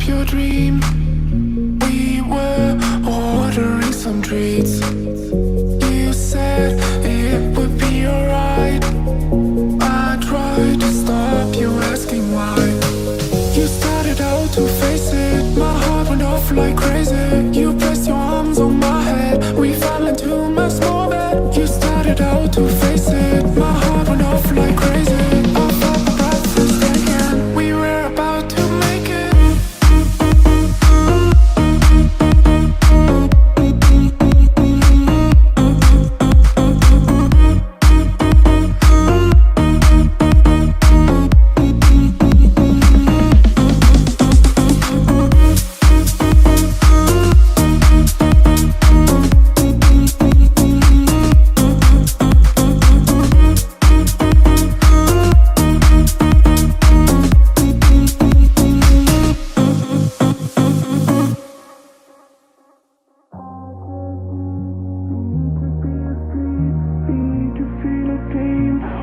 up your dream. We were ordering some treats. You said it would be alright. I tried to stop you, asking why. You started out to face it. My heart went off like crazy. You placed your arms on my head. We fell into my small bed. You started out to face it. My heart went off like crazy. I felt my breath was taken. We were about to make it.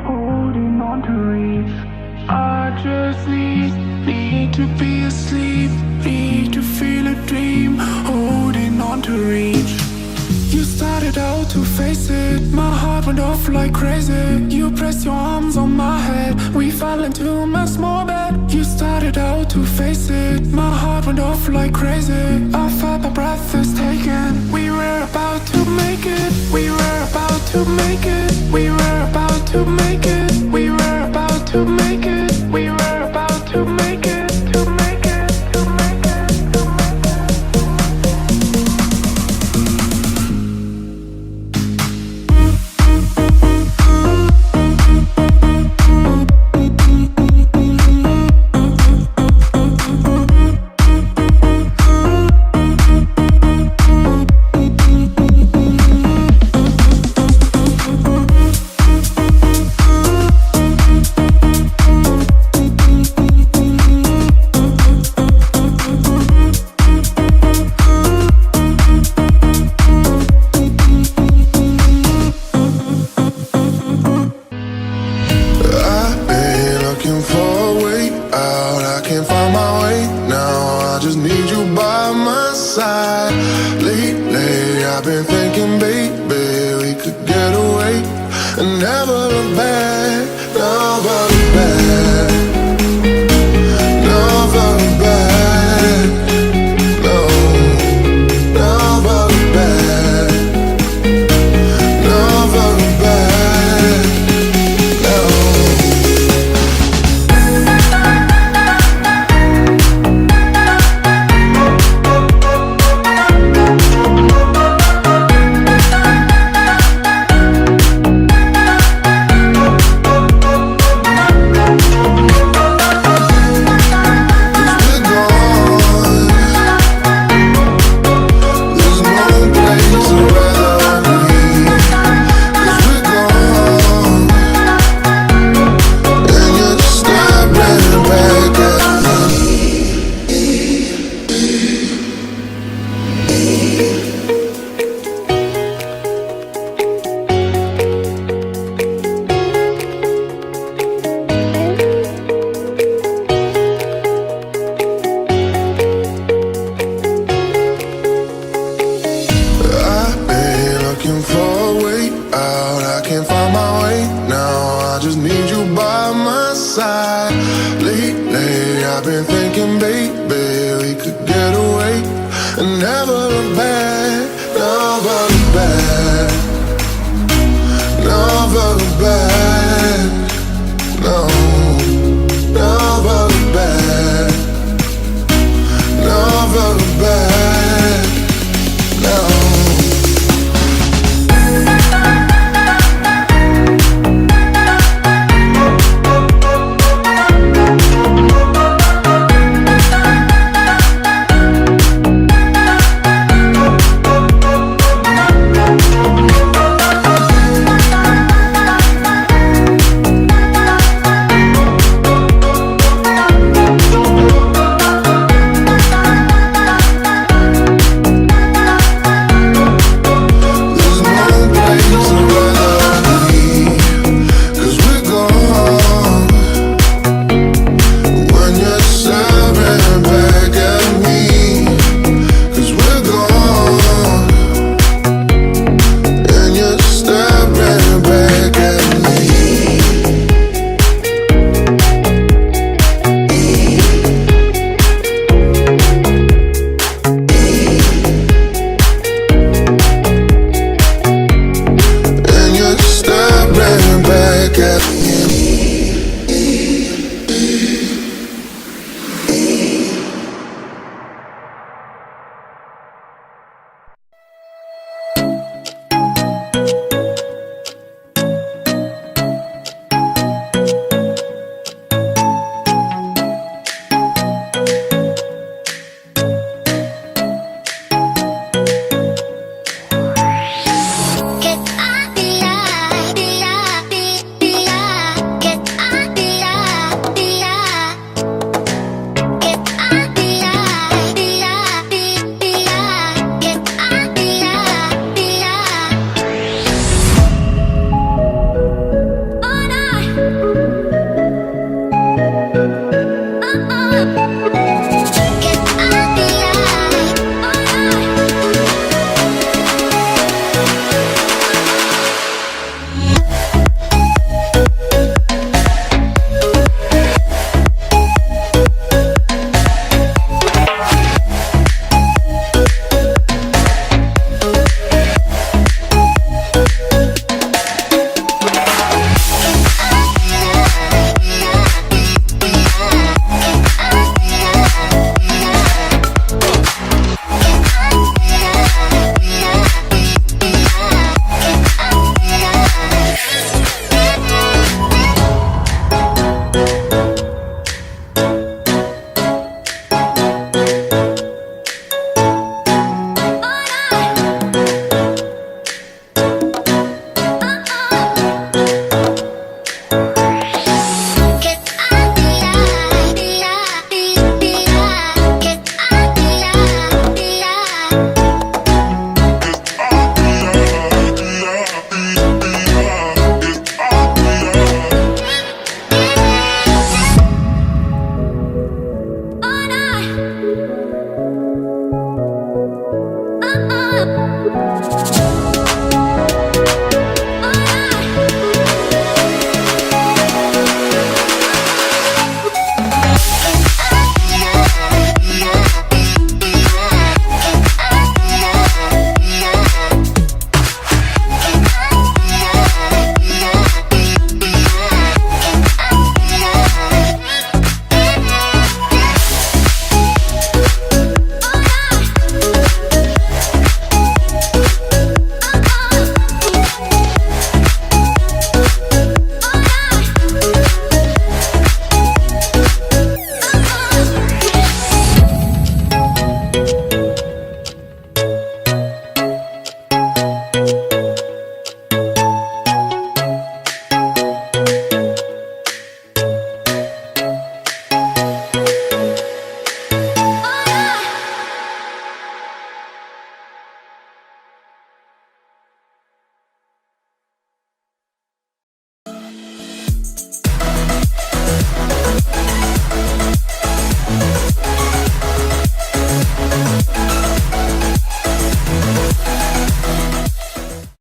Holding on to reach. I just need to be asleep. Need to feel a dream. Holding on to reach. You started out to face it. My heart went off like crazy. You pressed your arms on my head. We fell into my small bed. You started out to face it. My heart went off like crazy. I felt my breath was taken. We were about to make it. We were about to make it. We were